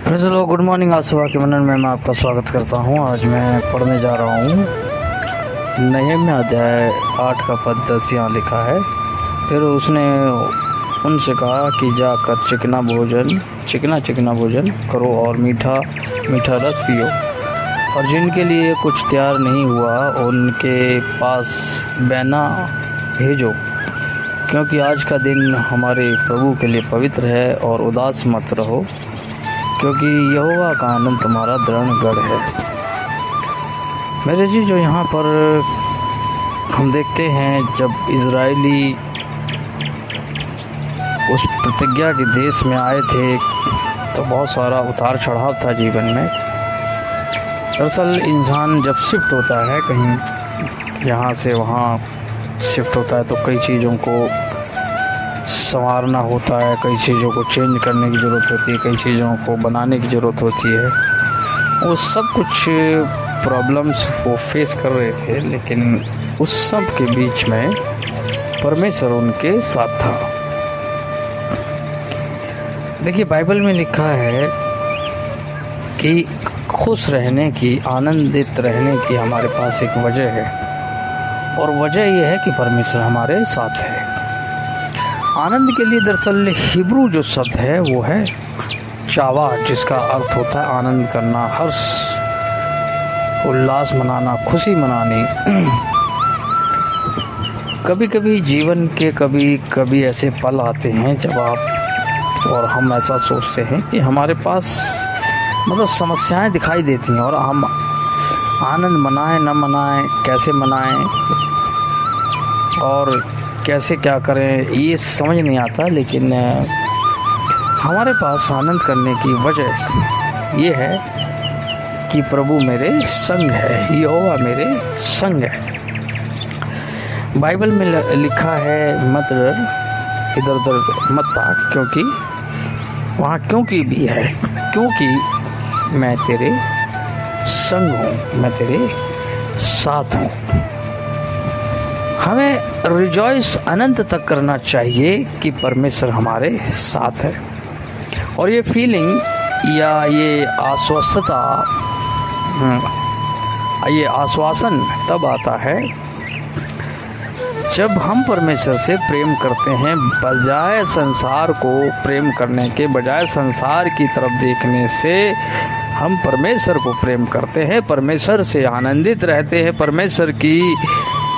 Praise the Lord. Good morning. आज सुबह के मनन में मैं आपका स्वागत करता हूँ। आज मैं पढ़ने जा रहा हूँ नहम्याह अध्याय 8 का पद 10 यहाँ लिखा है। फिर उसने उनसे कहा कि जाकर चिकना भोजन करो और मीठा रस पियो, और जिनके लिए कुछ तैयार नहीं हुआ उनके पास बैना भेजो, क्योंकि आज का दिन हमारे प्रभु के लिए पवित्र है। और उदास मत रहो, क्योंकि यहोवा का आनंद तुम्हारा दृढ़ है। मेरे जी, जो यहाँ पर हम देखते हैं, जब इज़राइली उस प्रतिज्ञा के देश में आए थे तो बहुत सारा उतार चढ़ाव था जीवन में। दरअसल इंसान जब शिफ्ट होता है, कहीं यहाँ से वहाँ शिफ्ट होता है, तो कई चीज़ों को संवारना होता है, कई चीज़ों को चेंज करने की ज़रूरत होती है, कई चीज़ों को बनाने की ज़रूरत होती है। वो सब कुछ प्रॉब्लम्स वो फेस कर रहे थे, लेकिन उस सब के बीच में परमेश्वर उनके साथ था। देखिए, बाइबल में लिखा है कि खुश रहने की, आनंदित रहने की हमारे पास एक वजह है, और वजह यह है कि परमेश्वर हमारे साथ है। आनंद के लिए दरअसल हिब्रू जो शब्द है वो है चावा, जिसका अर्थ होता है आनंद करना, हर्ष, उल्लास मनाना, खुशी मनानी। कभी कभी जीवन के कभी ऐसे पल आते हैं जब आप और हम ऐसा सोचते हैं कि हमारे पास मतलब समस्याएं दिखाई देती हैं, और हम आनंद मनाएं न मनाएं, कैसे मनाएं और कैसे क्या करें, ये समझ नहीं आता। लेकिन हमारे पास आनंद करने की वजह ये है कि प्रभु मेरे संग है, यहोवा मेरे संग है। बाइबल में लिखा है, मत डर, इधर उधर मत भाग, क्योंकि वहाँ क्योंकि भी है, क्योंकि मैं तेरे संग हूँ, मैं तेरे साथ हूँ। हमें रिजॉइस अनंत तक करना चाहिए कि परमेश्वर हमारे साथ है। और ये फीलिंग या ये आश्वस्तता, ये आश्वासन तब आता है जब हम परमेश्वर से प्रेम करते हैं, बजाय संसार को प्रेम करने के, बजाय संसार की तरफ देखने से हम परमेश्वर को प्रेम करते हैं, परमेश्वर से आनंदित रहते हैं, परमेश्वर की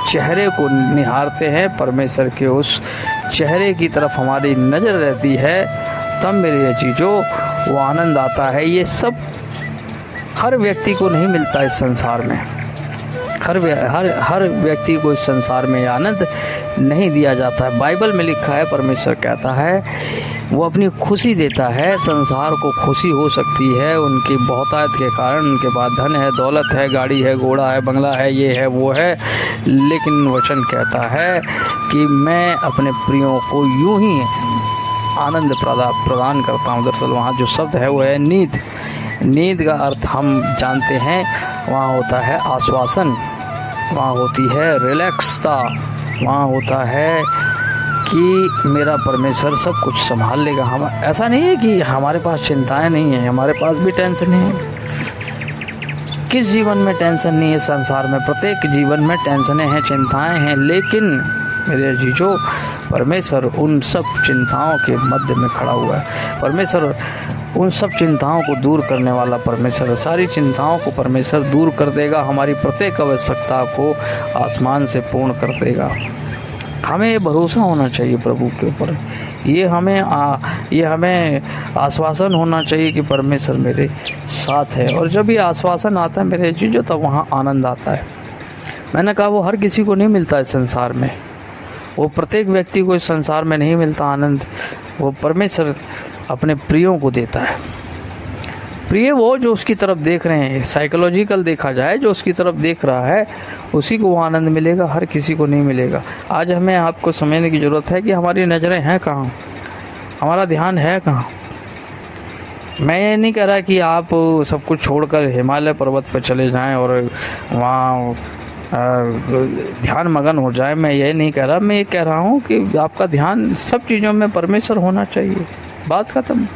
चेहरे को निहारते हैं, परमेश्वर के उस चेहरे की तरफ हमारी नज़र रहती है, तब मेरे चीज़ों वो आनंद आता है। ये सब हर व्यक्ति को नहीं मिलता इस संसार में, हर व्यक्ति को इस संसार में आनंद नहीं दिया जाता है। बाइबल में लिखा है, परमेश्वर कहता है वो अपनी खुशी देता है। संसार को खुशी हो सकती है उनकी बहुतायत के कारण, उनके पास धन है, दौलत है, गाड़ी है, घोड़ा है, बंगला है, ये है, वो है, लेकिन वचन कहता है कि मैं अपने प्रियों को यूं ही आनंद प्रदान करता हूँ। दरअसल वहाँ जो शब्द है वो है नींद। नींद का अर्थ हम जानते हैं, वहाँ होता है आश्वासन, वहाँ होती है रिलैक्सता, वहाँ होता है कि मेरा परमेश्वर सब कुछ संभाल लेगा। हम ऐसा नहीं है कि हमारे पास चिंताएं नहीं हैं, हमारे पास भी टेंशन है। किस जीवन में टेंशन नहीं है? संसार में प्रत्येक जीवन में टेंशनें हैं, चिंताएं हैं, लेकिन मेरे जीजो, परमेश्वर उन सब चिंताओं के मध्य में खड़ा हुआ है। परमेश्वर उन सब चिंताओं को दूर करने वाला परमेश्वर, सारी चिंताओं को परमेश्वर दूर कर देगा, हमारी प्रत्येक आवश्यकता को आसमान से पूर्ण कर देगा। हमें ये भरोसा होना चाहिए प्रभु के ऊपर, ये हमें आश्वासन होना चाहिए कि परमेश्वर मेरे साथ है। और जब ये आश्वासन आता है मेरे जीजो, तब वहाँ आनंद आता है। मैंने कहा वो हर किसी को नहीं मिलता इस संसार में, वो प्रत्येक व्यक्ति को इस संसार में नहीं मिलता आनंद। वो परमेश्वर अपने प्रियों को देता है। प्रिय वो जो उसकी तरफ देख रहे हैं, साइकोलॉजिकल देखा जाए, जो उसकी तरफ देख रहा है उसी को वो आनंद मिलेगा, हर किसी को नहीं मिलेगा। आज हमें आपको समझने की ज़रूरत है कि हमारी नज़रें हैं कहाँ, हमारा ध्यान है कहाँ। मैं ये नहीं कह रहा कि आप सब कुछ छोड़कर हिमालय पर्वत पर चले जाएं और वहाँ ध्यान मगन हो जाए, मैं ये नहीं कह रहा। मैं ये कह रहा हूँ कि आपका ध्यान सब चीज़ों में परमेश्वर होना चाहिए, बात ख़त्म।